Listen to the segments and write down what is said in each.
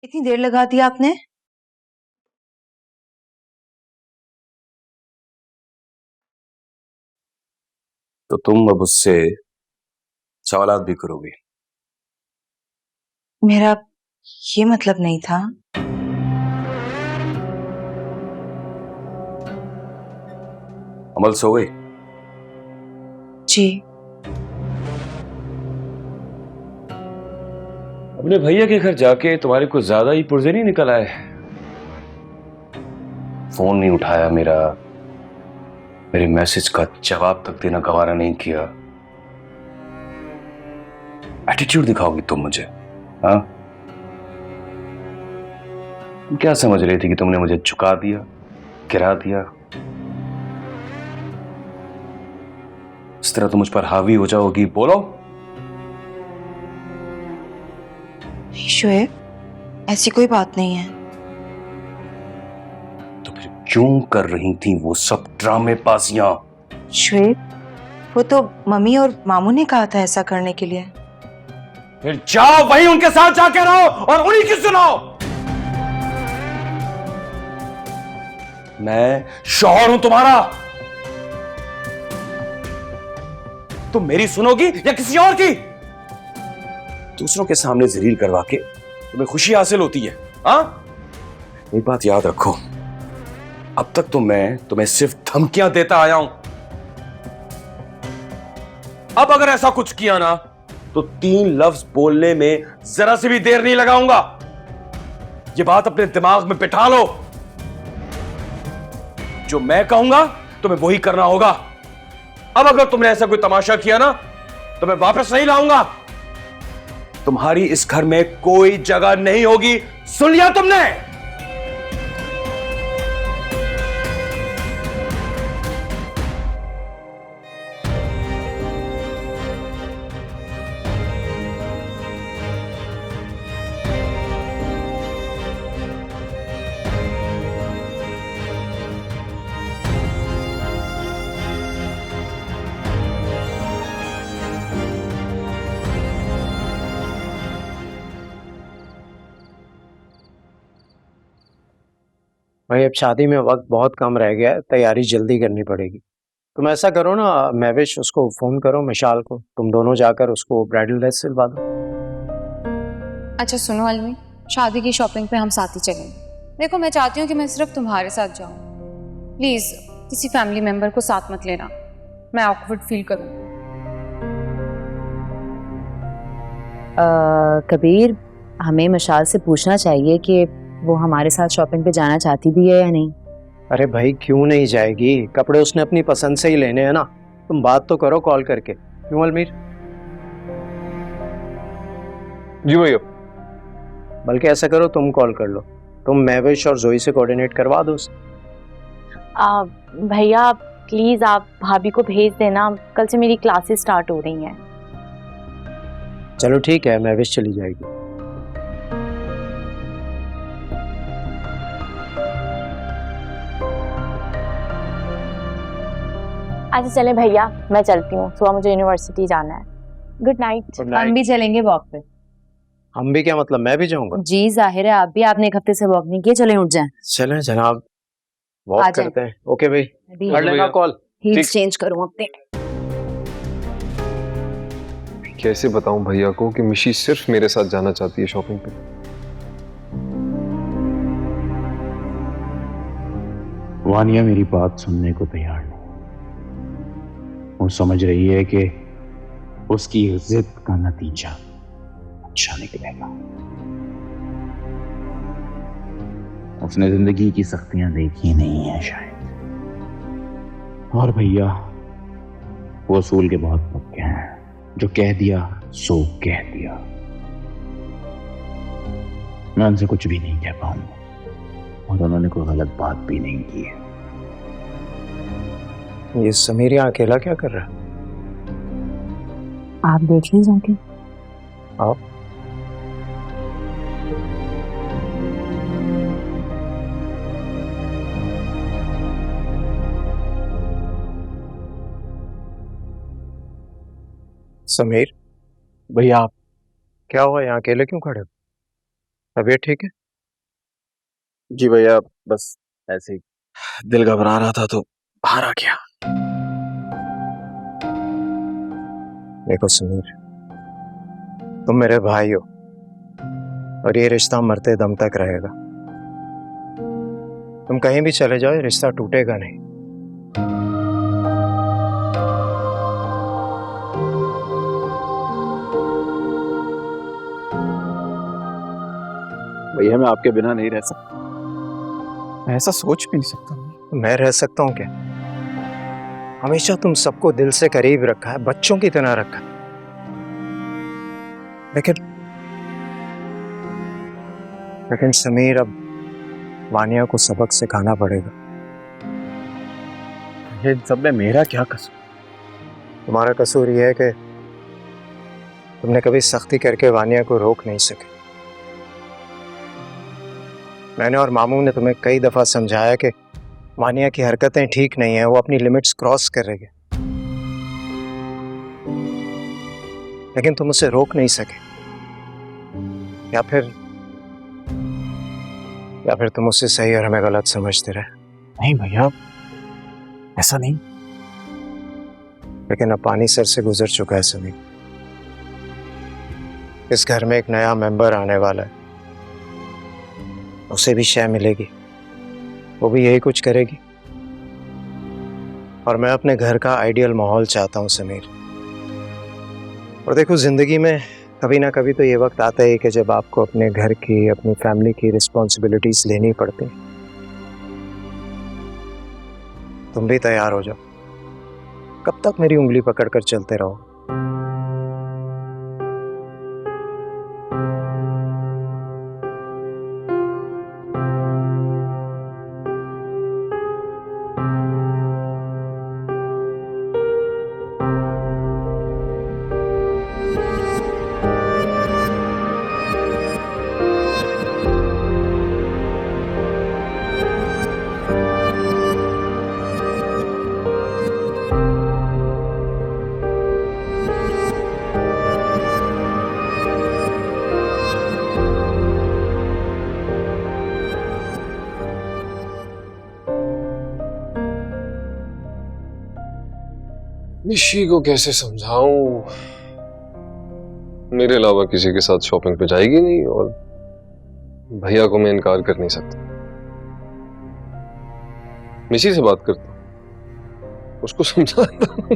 इतनी देर लगा दी आपने? तो तुम अब उससे सवालात भी करोगी? मेरा ये मतलब नहीं था। अमल सो गई? जी। अपने भैया के घर जाके तुम्हारे कुछ ज्यादा ही पुर्जे नहीं निकल आए। फोन नहीं उठाया मेरे मैसेज का जवाब तक देना गवारा नहीं किया। एटीट्यूड दिखाओगी तुम मुझे? हाँ, तुम क्या समझ रही थी कि तुमने मुझे झुका दिया, गिरा दिया? इस तरह तुम मुझ पर हावी हो जाओगी? बोलो। शोएब, ऐसी कोई बात नहीं है। तो फिर क्यों कर रही थी वो सब ड्रामेबाजियां? शोएब, वो तो मम्मी और मामू ने कहा था ऐसा करने के लिए। फिर जाओ वहीं उनके साथ जाके रहो और उन्हीं की सुनो। मैं शौहर हूं तुम्हारा। तुम मेरी सुनोगी या किसी और की? दूसरों के सामने जलील करवा के तुम्हें खुशी हासिल होती है? हाँ, एक बात याद रखो, अब तक तो मैं तुम्हें सिर्फ धमकियां देता आया हूं। अब अगर ऐसा कुछ किया ना तो 3 लफ्ज बोलने में जरा सी भी देर नहीं लगाऊंगा। ये बात अपने दिमाग में बिठा लो। जो मैं कहूंगा तुम्हें वही करना होगा। अब अगर तुमने ऐसा कोई तमाशा किया ना तो मैं वापस नहीं लाऊंगा। तुम्हारी इस घर में कोई जगह नहीं होगी। सुन लिया तुमने? भाई अब शादी में वक्त बहुत कम रह गया है, तैयारी जल्दी करनी पड़ेगी। तुम ऐसा करो ना, महविश उसको फोन करो, मिशाल को, तुम दोनों जाकर उसको ब्राइडल ड्रेस सिलवा दो। अच्छा सुनो अलमी, शादी की शॉपिंग पे हम साथ ही चलेंगे। देखो मैं चाहती हूँ कि मैं सिर्फ तुम्हारे साथ जाऊँ। प्लीज किसी फैमिली मेंबर को साथ मत लेना, मैं ऑकवर्ड फील करूँ। कबीर, हमें मिशाल से पूछना चाहिए कि वो हमारे साथ शॉपिंग पे जाना चाहती भी है या नहीं। अरे भाई क्यों नहीं जाएगी, कपड़े उसने अपनी पसंद से ही लेने हैं ना। तुम बात तो करो कॉल करके। क्यों अलमीर? जी भैया। बल्कि ऐसा करो, तुम कॉल कर लो, तुम महविश और जोई से कोऑर्डिनेट करवा दो उसे। भैया प्लीज आप भाभी को भेज देना, कल से मेरी क्लासेस स्टार्ट हो रही हैं। चलो ठीक है, महविश चली जाएगी। अच्छा चले भैया, मैं चलती हूँ, सुबह मुझे यूनिवर्सिटी जाना है। Good night. हम भी चलेंगे वॉक पे। हम भी क्या मतलब, मैं भी जाऊंगा? जी जाहिर है, आप भी, आपने एक हफ्ते से वॉक नहीं किया, चले उठ जाएं। चलें जनाब, वॉक करते हैं। ओके भाई, कर लेना कॉल। हीट्स चेंज करूँ अपने। कैसे बताऊं भैया को कि मिशी सिर्फ मेरे साथ जाना चाहती है शॉपिंग पे। वानिया मेरी बात सुनने को तैयार नहीं। वो समझ रही है कि उसकी जिद का नतीजा अच्छा निकलेगा। उसने जिंदगी की सख्तियां देखी नहीं है शायद। और भैया वो असूल के बहुत पक्के हैं, जो कह दिया सो कह दिया। मैं उनसे कुछ भी नहीं कह पाऊंगा और उन्होंने कोई गलत बात भी नहीं की है। ये समीर यहाँ अकेला क्या कर रहा है? आप देख लीजिए जाके। आप समीर भैया, आप क्या हुआ, यहाँ अकेले क्यों खड़े हो? तबीयत ठीक है? जी भैया, बस ऐसे ही दिल घबरा रहा था तो बाहर आ गया। देखो समीर, तुम मेरे भाई हो और ये रिश्ता मरते दम तक रहेगा। तुम कहीं भी चले जाओ, ये रिश्ता टूटेगा नहीं। भैया मैं आपके बिना नहीं रह सकता, मैं ऐसा सोच भी नहीं सकता। मैं रह सकता हूं क्या? हमेशा तुम सबको दिल से करीब रखा है, बच्चों की तरह रखा है। लेकिन समीर, अब वानिया को सबक सिखाना पड़ेगा। ये सब में मेरा क्या कसूर? तुम्हारा कसूर यह है कि तुमने कभी सख्ती करके वानिया को रोक नहीं सके। मैंने और मामू ने तुम्हें कई दफा समझाया कि वानिया की हरकतें ठीक नहीं है, वो अपनी लिमिट्स क्रॉस कर रही है, लेकिन तुम उसे रोक नहीं सके। या फिर तुम उससे सही और हमें गलत समझते रहे। नहीं भैया, ऐसा नहीं। लेकिन अब पानी सर से गुजर चुका है समीर। इस घर में एक नया मेंबर आने वाला है, उसे भी शय मिलेगी, वो भी यही कुछ करेगी। और मैं अपने घर का आइडियल माहौल चाहता हूँ समीर। और देखो, जिंदगी में कभी ना कभी तो ये वक्त आता है कि जब आपको अपने घर की, अपनी फैमिली की रिस्पॉन्सिबिलिटीज लेनी पड़ती। तुम भी तैयार हो जाओ। कब तक मेरी उंगली पकड़कर चलते रहो? निशी को कैसे समझाऊं? मेरे अलावा किसी के साथ शॉपिंग पे जाएगी नहीं और भैया को मैं इनकार कर नहीं सकता। निशी से बात करता हूं, उसको समझाता हूं।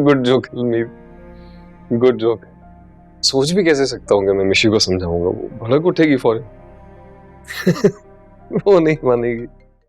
Good joke Mir, good joke. सोच भी कैसे सकता हूँ कि मैं मिशी को समझाऊंगा? वो भड़क उठेगी फौरन। वो नहीं मानेगी।